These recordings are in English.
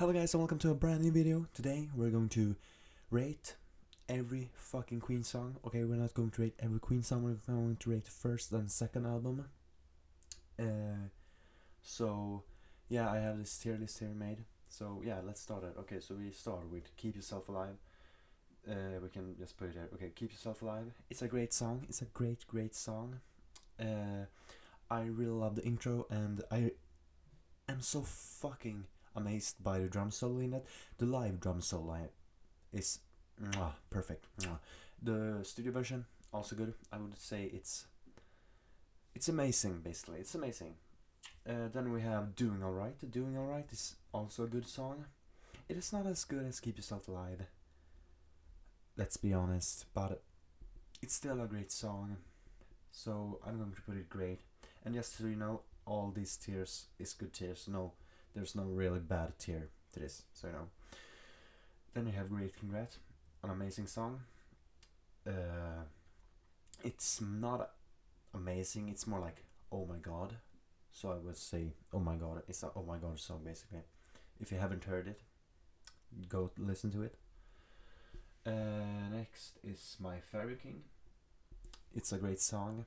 Hello guys and welcome to a brand new video. Today we're going to rate every fucking Queen song. Okay, we're not going to rate every Queen song, we're going to rate the first and second album. So yeah, I have this tier list here made. So yeah, let's start it. Okay, so we start with Keep Yourself Alive. We can just put it here. Okay, Keep Yourself Alive. It's a great song. It's a great song. I really love the intro and I am so fucking amazed by the drum solo in it. The live drum solo is perfect. The studio version also good. I would say it's amazing. Basically, it's amazing. Then we have Doing Alright. Doing Alright is also a good song. It is not as good as Keep Yourself Alive, let's be honest, but it's still a great song. So I'm going to put it great. And just so you know, all these tiers is good tiers. No, there's no really bad tier to this, so you know. Then you have Great Congrats, an amazing song. It's not amazing, it's more like oh my god. So I would say oh my god, it's a oh my god song basically. If you haven't heard it, go listen to it. Next is My Fairy King. It's a great song.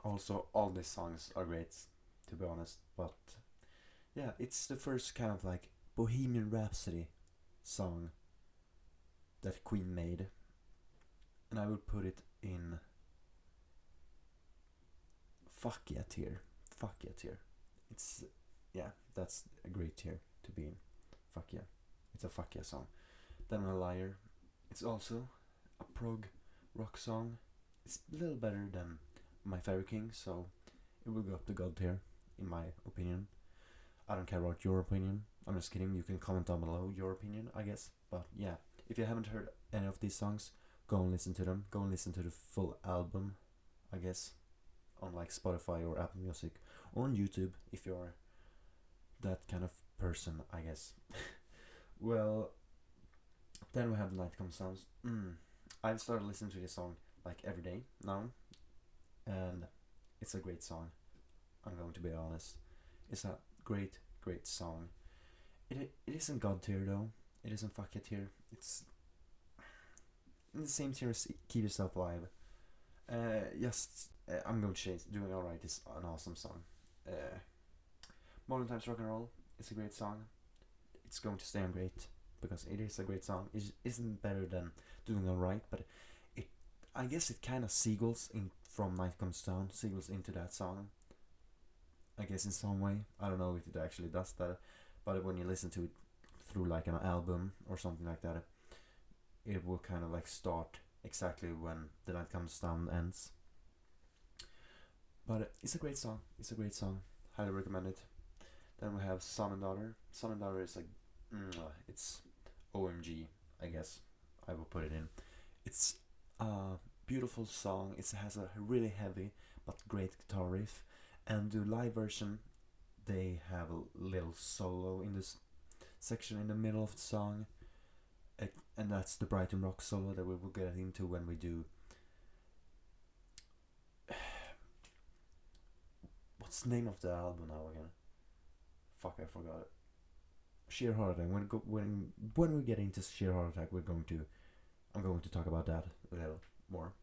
Also, all these songs are great, to be honest, but yeah, it's the first kind of like Bohemian Rhapsody song that Queen made, and I would put it in fuck yeah tier. Fuck yeah tier. It's yeah, that's a great tier to be in. Fuck yeah, it's a fuck yeah song. Then A Liar. It's also a prog rock song. It's a little better than My Fairy King, so it will go up to God tier, in my opinion. I don't care about your opinion. I'm just kidding. You can comment down below your opinion, I guess. But yeah, if you haven't heard any of these songs, go and listen to them. Go and listen to the full album, I guess, on like Spotify or Apple Music or on YouTube if you're that kind of person, I guess. Well, then we have The Night Comes Down. I've started listening to this song like every day now, and it's a great song. I'm going to be honest. It's a great song. It isn't God tier though. It isn't fuck it tier. It's in the same tier as Keep Yourself Alive. I'm going to change. Doing Alright is an awesome song. Modern Times Rock and Roll is a great song. It's going to stay on great because it is a great song. It isn't better than Doing Alright, but it I guess it kind of seagulls in from Night Comes Down, seagulls into that song. I guess in some way. I don't know if it actually does that, but when you listen to it through like an album or something like that, it will kind of like start exactly when The Night Comes Down ends. But it's a great song. It's a great song. Highly recommend it. Then we have Son and Daughter. Son and Daughter is like, it's OMG, I guess I will put it in. It's a beautiful song. It has a really heavy but great guitar riff. And the live version, they have a little solo in this section in the middle of the song, and that's the Brighton Rock solo that we will get into when we do. What's the name of the album now again? Fuck, I forgot it. Sheer Heart Attack. When we get into Sheer Heart Attack, I'm going to talk about that a little more.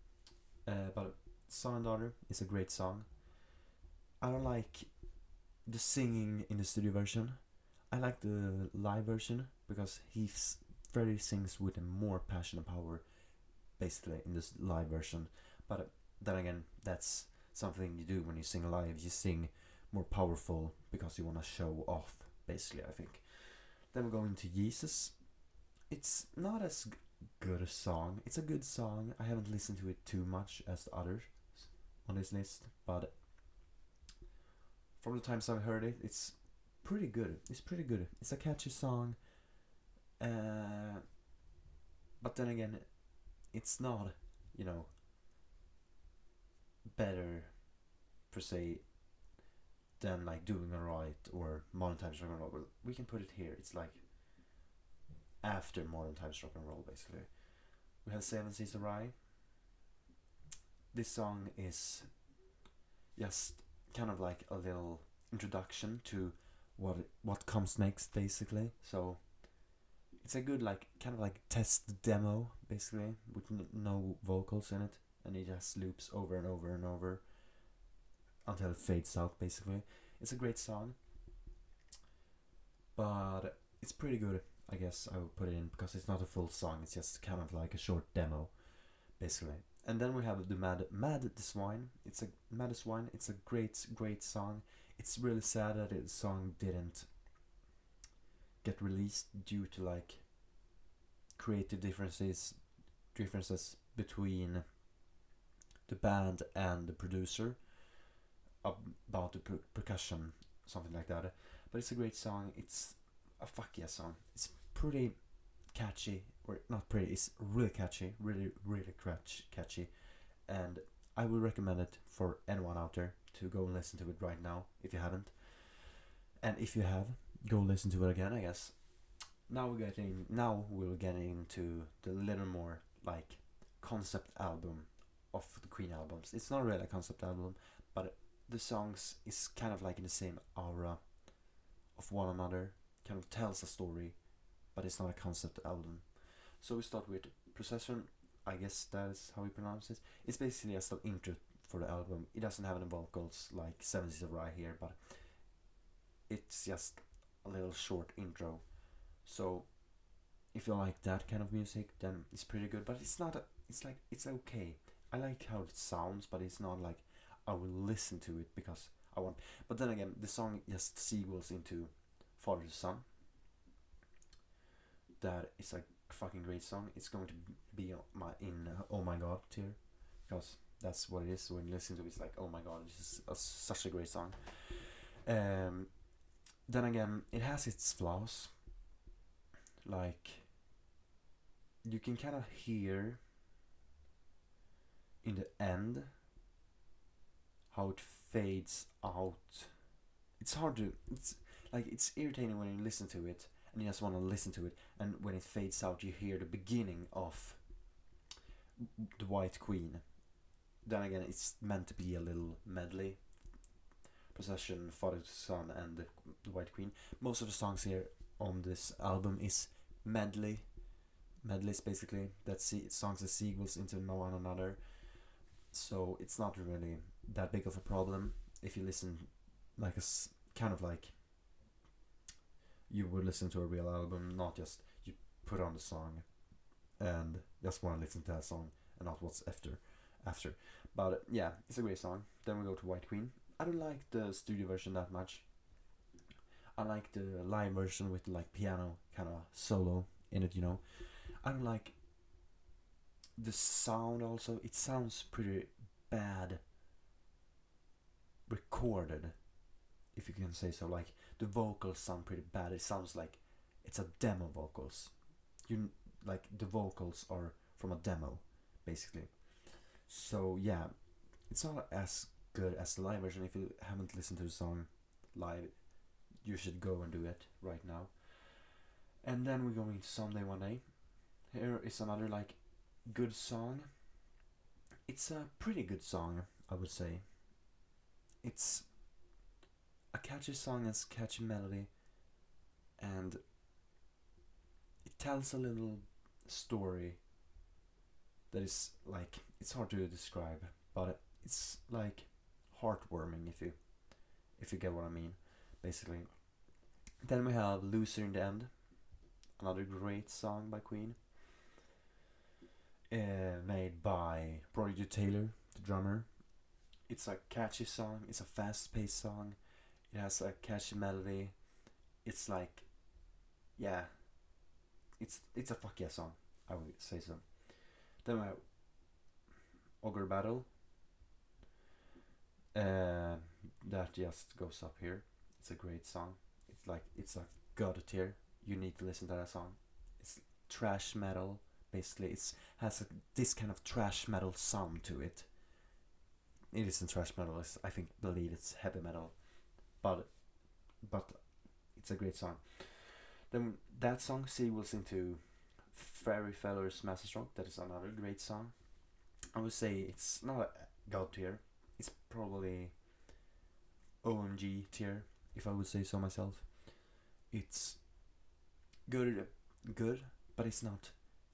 But Son and Daughter is a great song. I don't like the singing in the studio version. I like the live version because Freddie sings with a more passion and power, basically in this live version. But then again, that's something you do when you sing live. You sing more powerful because you want to show off, basically. I think. Then we go into Jesus. It's not as good a song. It's a good song. I haven't listened to it too much as the others on this list, but from the times I've heard it, it's pretty good. It's pretty good. It's a catchy song. But then again, it's not, you know, better per se than like Doing Alright or Modern Times Rock and Roll. We can put it here. It's like after Modern Times Rock and Roll, basically. We have Seven Seas of Rye. This song is just kind of like a little introduction to what comes next basically. So it's a good like kind of like test demo basically with no vocals in it, and it just loops over and over and over until it fades out basically. It's a great song, but it's pretty good. I guess I would put it in because it's not a full song. It's just kind of like a short demo basically. And then we have the Mad the Swine. It's a Mad the Swine. It's a great song. It's really sad that the song didn't get released due to like creative differences between the band and the producer about the percussion, something like that. But it's a great song. It's a fuck yeah song. It's pretty catchy, or not pretty. It's really catchy, really catchy, and I will recommend it for anyone out there to go and listen to it right now if you haven't, and if you have, go listen to it again. I guess. Now we're getting into the little more like concept album of the Queen albums. It's not really a concept album, but the songs is kind of like in the same aura of one another, kind of tells a story, but it's not a concept album. So we start with Procession. I guess that is how we pronounce it. It's basically just an intro for the album. It doesn't have any vocals like 70s of Rye here, but it's just a little short intro. So if you like that kind of music, then it's pretty good. But it's not. It's okay. I like how it sounds, but it's not like I will listen to it because I want. But then again, the song just segues into Father to Son. That is a fucking great song. It's going to be in Oh My God tier, because that's what it is. When you listen to it, it's like, oh my god, this is such a great song. Then again, it has its flaws. Like, you can kind of hear in the end how it fades out. It's hard to. It's irritating when you listen to it and you just want to listen to it, and when it fades out, you hear the beginning of the White Queen. Then again, it's meant to be a little medley. Procession, Father to Son, and the White Queen. Most of the songs here on this album is medleys basically, that songs that sequels into one another. So it's not really that big of a problem if you listen like kind of like you would listen to a real album, not just you put on the song and just want to listen to that song and not what's after. But yeah, it's a great song. Then we go to White Queen. I don't like the studio version that much. I like the live version with like piano kind of solo in it, I don't like the sound also. It sounds pretty bad recorded, if you can say so. Like, the vocals sound pretty bad. It sounds like it's a demo vocals. Like, the vocals are from a demo, basically. So yeah, it's not as good as the live version. If you haven't listened to the song live, you should go and do it right now. And then we're going to Someday One Day. Here is another like good song. It's a pretty good song, I would say. It's a catchy song, has catchy melody, and it tells a little story that is like, it's hard to describe, but it's like heartwarming if you get what I mean, basically. Then we have Loser in the End, another great song by Queen, made by Prodigy Taylor, the drummer. It's a catchy song. It's a fast-paced song. It has a catchy melody. It's like, yeah, it's a fuck yeah song, I would say so. Then we have Ogre Battle. That just goes up here. It's a great song. It's a god tier. You need to listen to that song. It's thrash metal. Basically, it has this kind of thrash metal sound to it. It isn't thrash metal. Believe it's heavy metal, but it's a great song. Then that song segues into Fairy Feller's Masterstroke. That is another great song. I would say it's not a god tier. It's probably OMG tier. if I would say so myself. It's good, good, but it's not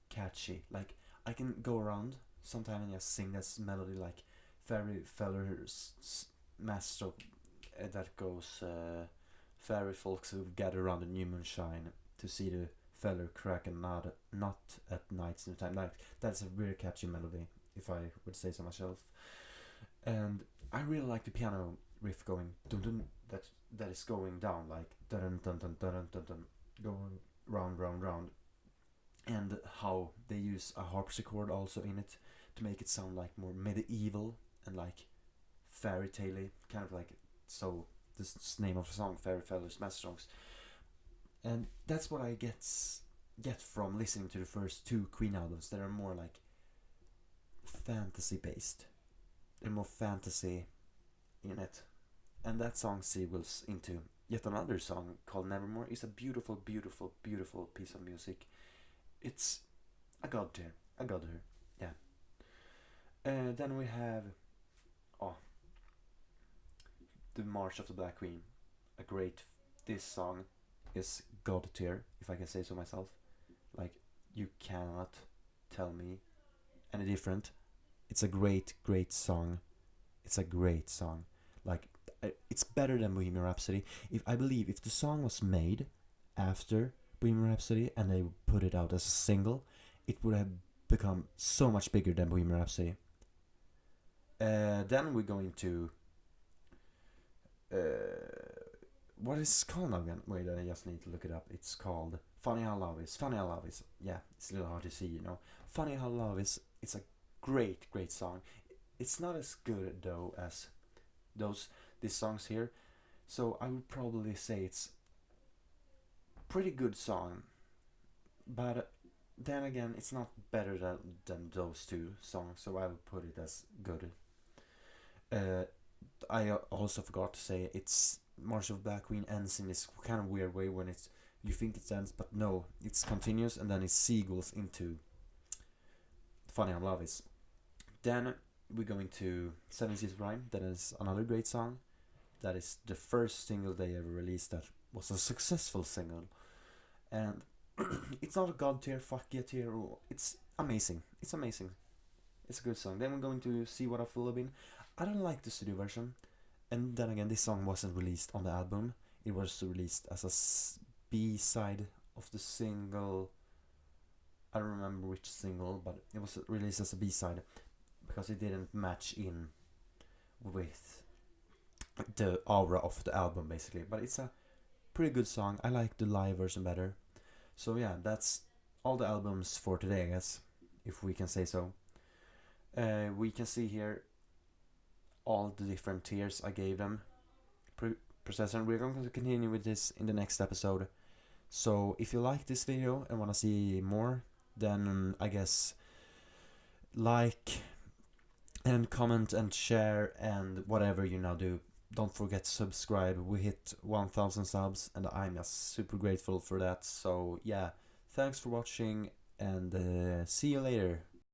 catchy. Like, I can go around sometime and just sing this melody like Fairy Feller's master that goes fairy folks who gather around the new moonshine to see the feller crack a nut at night sometime. Like, that's a really catchy melody, if I would say so myself. And I really like the piano riff going dun dun, that is going down like dun dun dun dun dun dun, going round round round, and how they use a harpsichord also in it to make it sound like more medieval and like fairy tale, kind of like, so this name of the song, Fairy Feller's Master Songs. And that's what I get from listening to the first two Queen albums that are more like fantasy based. They're more fantasy in it. And that song segues into yet another song called Nevermore. It's a beautiful, beautiful, beautiful piece of music. It's a god tier. A god tier. Yeah. Then we have the March of the Black Queen. A great. This song is god tier, if I can say so myself. Like, you cannot tell me any different. It's a great, great song. It's a great song. Like, it's better than Bohemian Rhapsody. I believe if the song was made after Bohemian Rhapsody and they put it out as a single, it would have become so much bigger than Bohemian Rhapsody. Then we're going to what is it called now again? Wait, I just need to look it up. It's called Funny How Love Is. Funny How Love Is. Yeah, it's a little hard to see, you know. Funny How Love Is. It's a great, great song. It's not as good though as these songs here, so I would probably say it's pretty good song, but then again, it's not better than those two songs, so I would put it as good. I also forgot to say it's March of Black Queen ends in this kind of weird way when it's you think it ends, but no, it's continuous and then it segues into Funny How Love Is. Then we're going to Seven Seas of Rhyme. That is another great song. That is the first single they ever released that was a successful single. And it's not a god tier, fuck yeah tier. It's amazing. It's amazing. It's a good song. Then we're going to See What I Fool Have Been. I don't like the studio version. And then again, this song wasn't released on the album. It was released as a B-side of the single. I don't remember which single, but it was released as a B-side because it didn't match in with the aura of the album, basically. But it's a pretty good song. I like the live version better. So yeah, that's all the albums for today, I guess, if we can say so. We can see here all the different tiers I gave them. Processor. We're going to continue with this in the next episode. So if you like this video and want to see more, then I guess like and comment and share and whatever you now do. Don't forget to subscribe. We hit 1000 subs and I'm just super grateful for that. So yeah, thanks for watching and see you later.